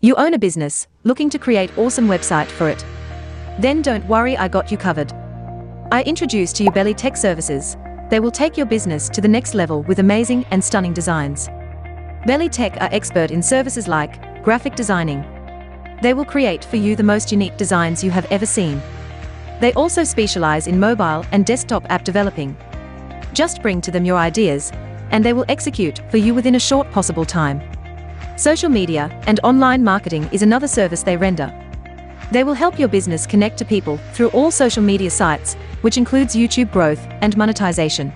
You own a business, looking to create awesome website for it? Then don't worry, I got you covered. I introduce to you Belly Tech Services. They will take your business to the next level with amazing and stunning designs. Belly Tech are expert in services like graphic designing. They will create for you the most unique designs you have ever seen. They also specialize in mobile and desktop app developing. Just bring to them your ideas, and they will execute for you within a short possible time. Social media and online marketing is another service they render. They will help your business connect to people through all social media sites, which includes YouTube growth and monetization.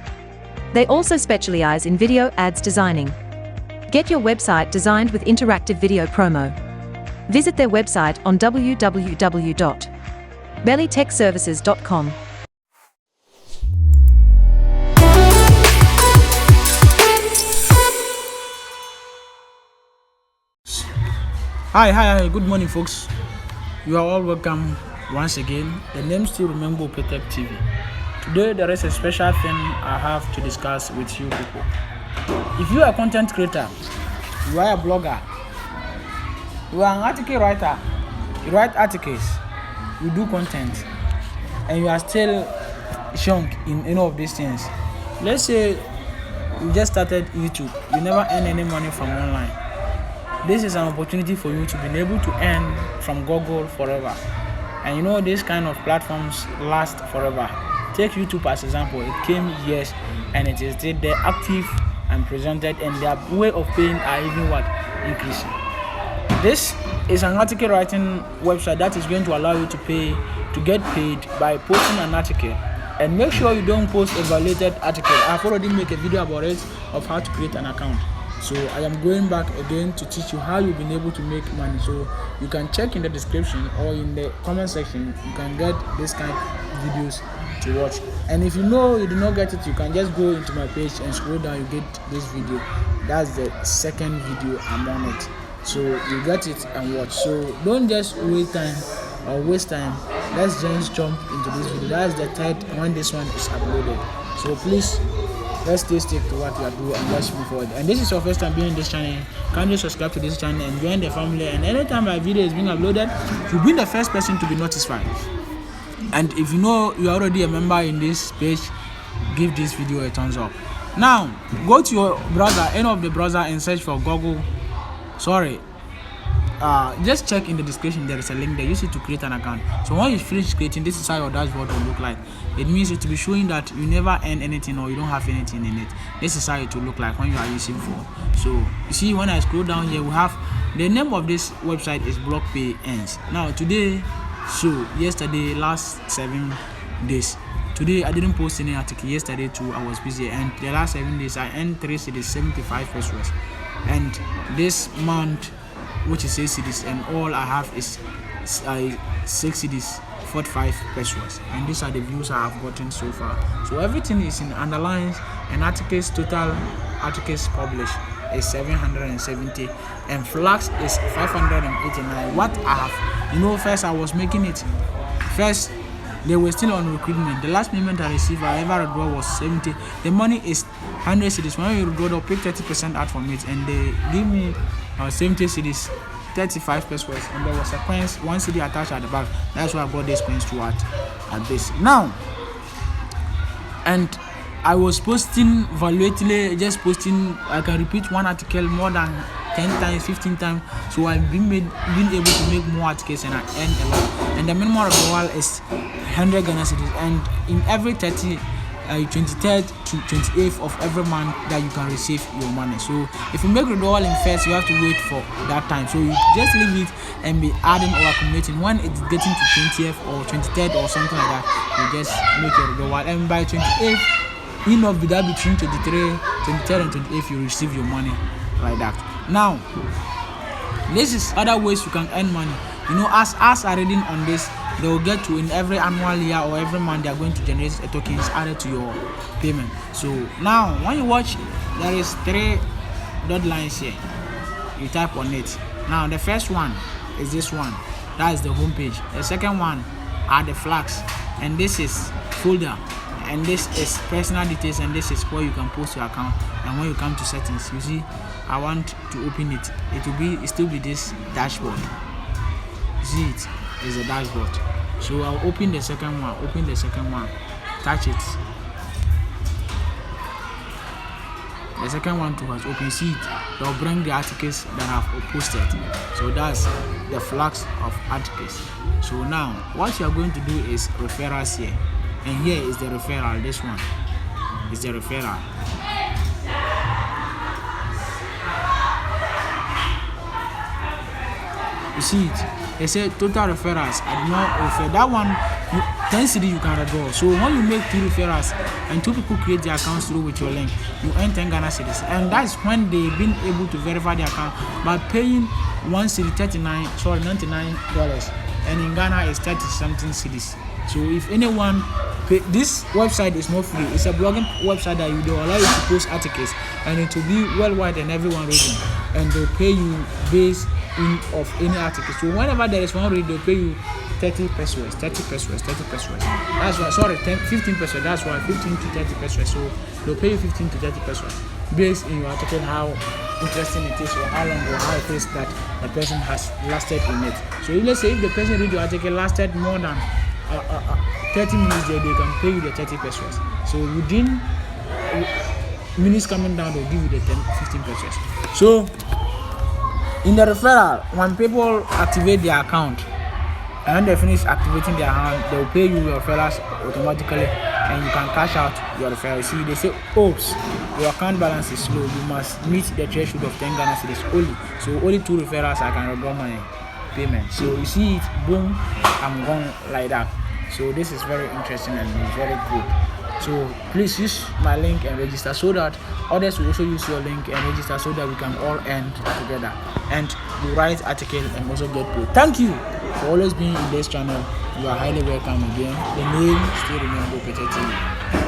They also specialize in video ads designing. Get your website designed with interactive video promo. Visit their website on www.bellytechservices.com. Hi, good morning, folks. You are all welcome once again. The name still remains Opetech TV. Today, there is a special thing I have to discuss with you people. If you are a content creator, you are a blogger, you are an article writer, you write articles, you do content, and you are still sunk in any of these things. Let's say you just started YouTube, you never earn any money from online. This is an opportunity for you to be able to earn from Google forever. And you know, these kind of platforms last forever. Take YouTube as example. It came years and it is still there, active and presented, and their way of paying are even increasing. This is an article writing website that is going to allow you to get paid by posting an article. And make sure you don't post a violated article. I've already made a video about it of how to create an account. So I am going back again to teach you how you've been able to make money. So you can check in the description or in the comment section. You can get this kind of videos to watch. And if you know you do not get it, you can just go into my page and scroll down. You get this video. That's the second video I'm on it. So you get it and watch. So don't just waste time. Let's just jump into this video. That's the third when this one is uploaded. So please, let's stay stick to what we are doing and let's move forward. And this is your first time being in this channel, kindly subscribe to this channel and join the family. And anytime my video is being uploaded, you'll be the first person to be notified. And if you know you are already a member in this page, give this video a thumbs up. Now go to your browser, any of the browser, and search for Google. Just check in the description, there is a link there. Use it to create an account. So when you finish creating, this is how your dashboard will look like. It means it will be showing that you never earn anything or you don't have anything in it. This is how it will look like when you are using phone. So you see, when I scroll down here, we have the name of this website is BlockPay Earns. Now today, yesterday, last 7 days. Today I didn't post any article. Yesterday too, I was busy, and the last 7 days I earned 3 cedis, 75 pesos. And this month, which is 8 cedis, and all I have is 6 cedis, 45 pesos. And these are the views I have gotten so far. So everything is in underlines, and articles, total articles published is 770, and flags is 589. What I have, first I was making it. First, they were still on recruitment. The last payment I received, I ever withdraw, was 70. The money is 100 cedis. When you withdraw, they'll pick 30% out from it, and they give me 70 cedis, 35 pesos, and there was a coins, 1 cedi attached at the back. That's why I got these coins to at this. Now, and I was posting valuably, just posting. I can repeat one article more than 10 times, 15 times. So I've been able to make more articles, and I earn a lot. And the minimum withdrawal is 100 Ghana cedis, and in every 23rd to 28th of every month that you can receive your money. So if you make withdrawal in first, you have to wait for that time. So you just leave it and be adding or accumulating. When it's getting to 20th or 23rd or something like that, you just make your withdrawal, and by 28th, enough with that between 23rd and 28th, you receive your money like that. Now, this is other ways you can earn money. As are reading on this, they will get to, in every annual year or every month, they are going to generate a tokens added to your payment. So now when you watch, there is 3 dot lines here. You type on it. Now the first one is this one. That is the home page. The second one are the flags, and this is folder, and this is personal details, and this is where you can post your account. And when you come to settings, you see I want to open it. It still be this dashboard. You see it is a dashboard. So I'll open the second one, touch it. The second one too has open. See it, they'll bring the articles that I've posted. So that's the flags of articles. So now what you are going to do is referrals here, and here is the referral. This one is the referral. You see it, they say total referrals. I do not refer that one. 10 cedi you can withdraw. So when you make 2 referrals and 2 people create their accounts through with your link, you earn 10 Ghana cedis, and that's when they've been able to verify their account by paying 1 cedi $99, and in Ghana is 30 something cedis. So if anyone pay, this website is not free. It's a blogging website that will allow you to post articles, and it will be worldwide and everyone reading, and they'll pay you based in of any article. So whenever there is one read, they'll pay you 30 pesos. That's why, sorry, 15 pesos. That's why 15 to 30 pesos. So they'll pay you 15 to 30 pesos based in your article, how interesting it is, or how long or how it is that the person has lasted in it. So let's say if the person read your article lasted more than 30 minutes, they can pay you the 30 pesos. So within minutes coming down, they'll give you the 15 pesos. So in the referral, when people activate their account, and when they finish activating their account, they'll pay you your referrals automatically, and you can cash out your referral. See, they say, oops, your account balance is low. You must meet the threshold of 10 Ghana cedis only. So only 2 referrals I can withdraw my payment. So you see it, boom, I'm gone like that. So this is very interesting and very good. So please use my link and register, so that others will also use your link and register, so that we can all earn together and you write article and also get paid. Thank you for always being in this channel. You are highly welcome again. The name still remains Bopete TV.